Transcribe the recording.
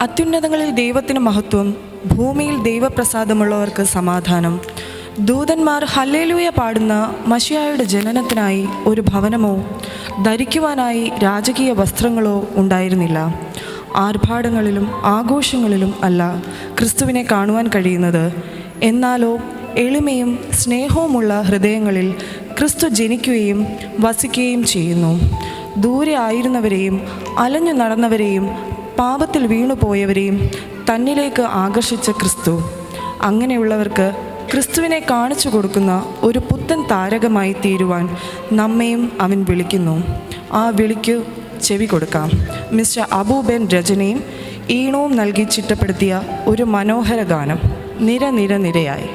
അത്യുന്നതങ്ങളിൽ ദൈവത്തിന് മഹത്വം, ഭൂമിയിൽ ദൈവപ്രസാദമുള്ളവർക്ക് സമാധാനം. ദൂതന്മാർ ഹല്ലേലൂയ പാടുന്ന മശിഹായുടെ ജനനത്തിനായി ഒരു ഭവനമോ ധരിക്കുവാനായി രാജകീയ വസ്ത്രങ്ങളോ ഉണ്ടായിരുന്നില്ല. ആർഭാടങ്ങളിലും ആഘോഷങ്ങളിലും അല്ല ക്രിസ്തുവിനെ കാണുവാൻ കഴിയുന്നത്. എന്നാലോ എളിമയും സ്നേഹവുമുള്ള ഹൃദയങ്ങളിൽ ക്രിസ്തു ജനിക്കുകയും വസിക്കുകയും ചെയ്യുന്നു. ദൂരെ ആയിരുന്നവരെയും അലഞ്ഞു നടന്നവരെയും പാപത്തിൽ വീണുപോയവരെയും തന്നിലേക്ക് ആകർഷിച്ച ക്രിസ്തു, അങ്ങനെയുള്ളവർക്ക് ക്രിസ്തുവിനെ കാണിച്ചു കൊടുക്കുന്ന ഒരു പുത്തൻ താരകമായി തീരുവാൻ നമ്മെയും അവൻ വിളിക്കുന്നു. ആ വിളിക്ക് ചെവി കൊടുക്കാം. മിസ്റ്റർ അബൂബെൻ രചനയും ഈണവും നൽകി ചിട്ടപ്പെടുത്തിയ ഒരു മനോഹര ഗാനം, നിരയായി.